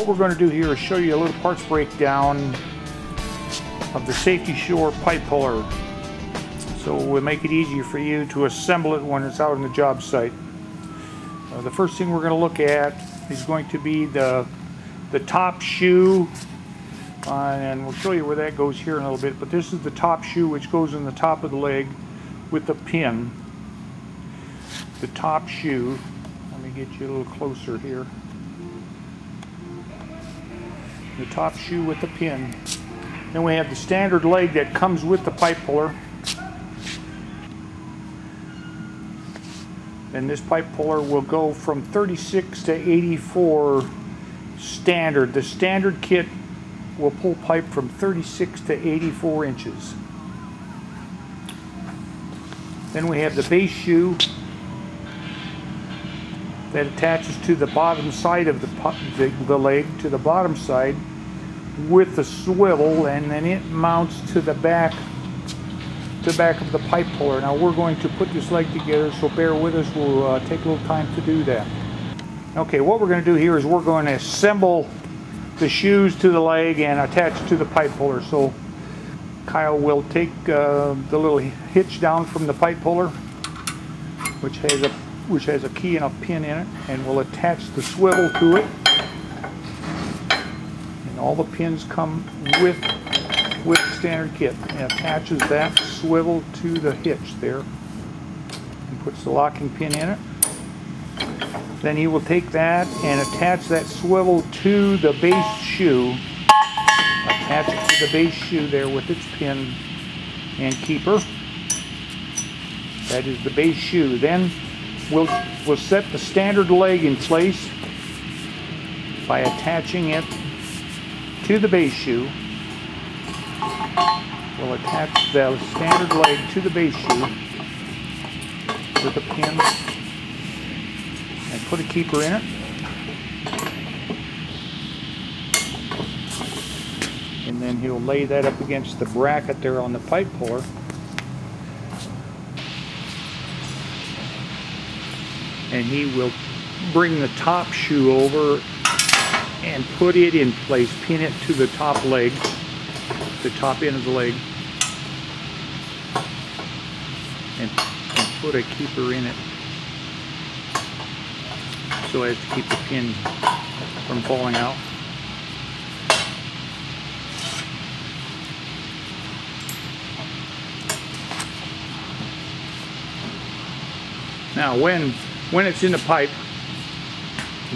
we're going to do here is show you a little parts breakdown of the Safety Shore pipe puller, so we'll make it easier for you to assemble it when it's out on the job site. The first thing we're going to look at is going to be the top shoe, and we'll show you where that goes here in a little bit, but this is the top shoe which goes in the top of the leg with the pin. The top shoe, let me get you a little closer here. The top shoe with the pin. Then we have the standard leg that comes with the pipe puller. And this pipe puller will go from 36 to 84 standard. The standard kit will pull pipe from 36 to 84 inches. Then we have the base shoe that attaches to the bottom side of the leg, to the bottom side with the swivel, and then it mounts to the back of the pipe puller. Now we're going to put this leg together, so bear with us. We'll take a little time to do that. Okay, what we're going to do here is we're going to assemble the shoes to the leg and attach it to the pipe puller. So Kyle will take the little hitch down from the pipe puller, which has a key and a pin in it, and we'll attach the swivel to it. And all the pins come with the standard kit, and attaches that swivel to the hitch there and puts the locking pin in it. Then he will take that and attach that swivel to the base shoe, attach it to the base shoe there with its pin and keeper. That is the base shoe. Then we'll set the standard leg in place by attaching it to the base shoe. We'll attach the standard leg to the base shoe with a pin and put a keeper in it. And then he'll lay that up against the bracket there on the pipe puller. And he will bring the top shoe over and put it in place, pin it to the top leg, the top end of the leg, and put a keeper in it so as to keep the pin from falling out. Now when it's in the pipe,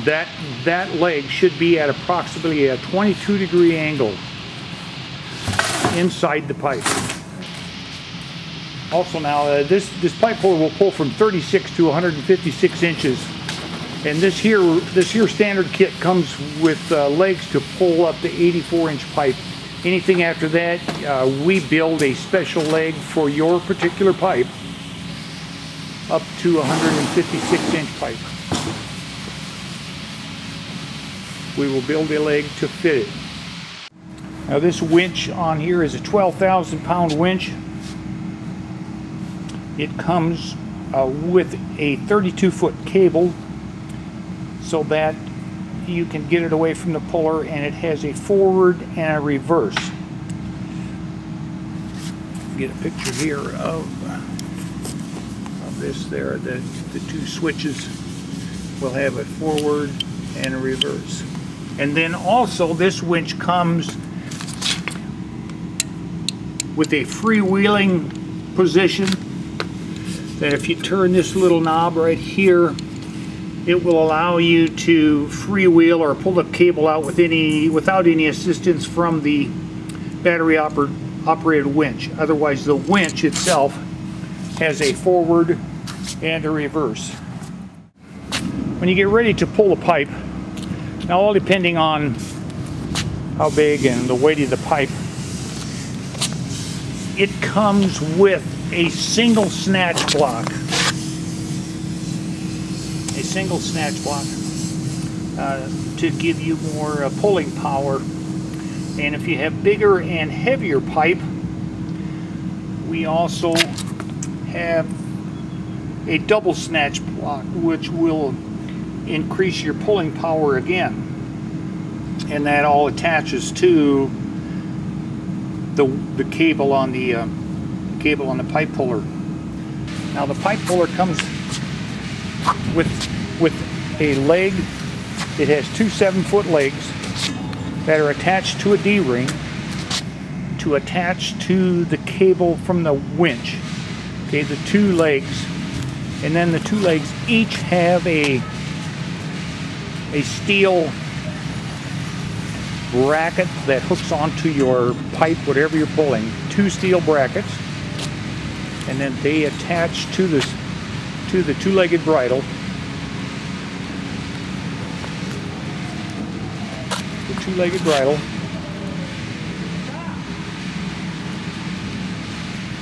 that leg should be at approximately a 22-degree angle inside the pipe. Also now, this pipe puller will pull from 36 to 156 inches, and this here standard kit comes with legs to pull up to 84-inch pipe. Anything after that, we build a special leg for your particular pipe up to 156-inch pipe. We will build a leg to fit it. Now this winch on here is a 12,000-pound winch. It comes with a 32-foot cable so that you can get it away from the puller, and it has a forward and a reverse. Get a picture here of this there. The two switches will have a forward and a reverse. And then also this winch comes with a freewheeling position that if you turn this little knob right here, it will allow you to freewheel or pull the cable out without any assistance from the battery operated winch. Otherwise, the winch itself has a forward and a reverse. When you get ready to pull the pipe, now all depending on how big and the weight of the pipe, it comes with a single snatch block. A single snatch block to give you more pulling power. And if you have bigger and heavier pipe, we also have a double snatch block, which will increase your pulling power again. and that all attaches to the cable on the pipe puller. Now the pipe puller comes with a leg. It has two 7-foot legs that are attached to a D-ring to attach to the cable from the winch. Okay, the two legs, and then the two legs each have a steel bracket that hooks onto your pipe, whatever you're pulling. Two steel brackets, and then they attach to the two-legged bridle. The two-legged bridle,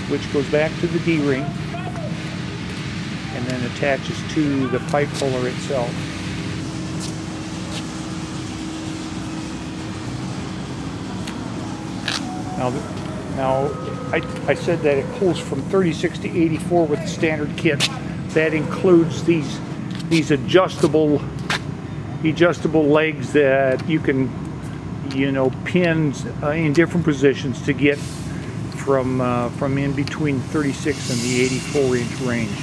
which goes back to the D-ring and then attaches to the pipe puller itself. Now I said that it pulls from 36 to 84 with the standard kit. That includes these adjustable legs that you can, pin in different positions to get from in between 36 and the 84-inch range.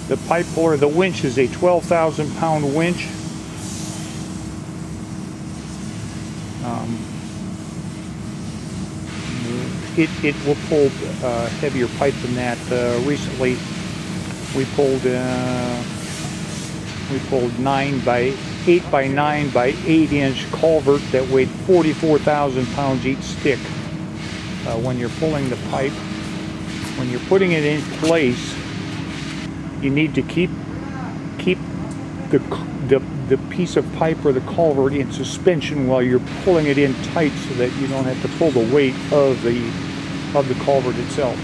The pipe puller, the winch is a 12,000-pound winch. It will pull heavier pipe than that. Recently, we pulled 9 by 8 by 9 by 8-inch culvert that weighed 44,000 pounds each stick. When you're pulling the pipe, when you're putting it in place, you need to keep the piece of pipe or the culvert in suspension while you're pulling it in tight, so that you don't have to pull the weight of the culvert itself.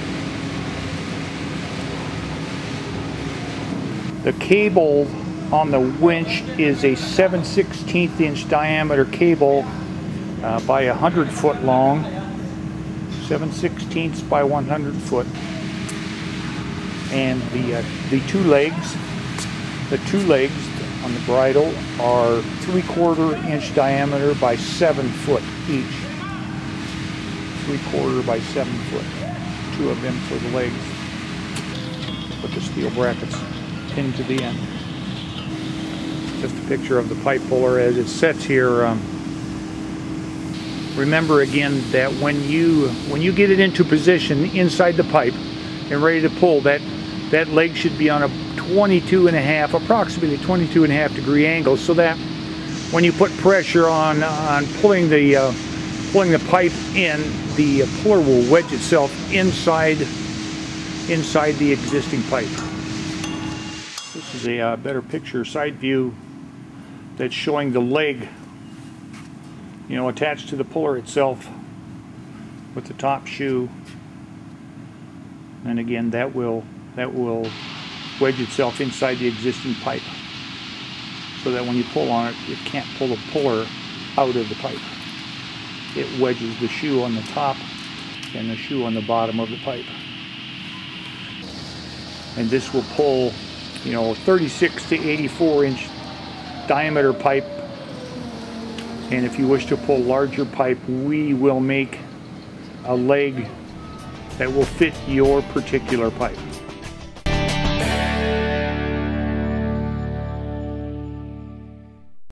The cable on the winch is a 7/16 inch diameter cable by 100 foot long, 7/16 by 100 foot, and the two legs on the bridle are 3/4 inch diameter by 7 foot each. 3/4 by 7 foot. Two of them for the legs, with the steel brackets pinned to the end. Just a picture of the pipe puller as it sets here. Remember again that when you get it into position inside the pipe and ready to pull, that leg should be on a approximately 22.5 degree angle, so that when you put pressure on pulling the pipe in, the puller will wedge itself inside the existing pipe. This is a better picture, side view, that's showing the leg, attached to the puller itself with the top shoe. And again, that will wedge itself inside the existing pipe, so that when you pull on it, it can't pull the puller out of the pipe. It wedges the shoe on the top and the shoe on the bottom of the pipe. And this will pull, 36 to 84 inch diameter pipe. And if you wish to pull larger pipe, we will make a leg that will fit your particular pipe.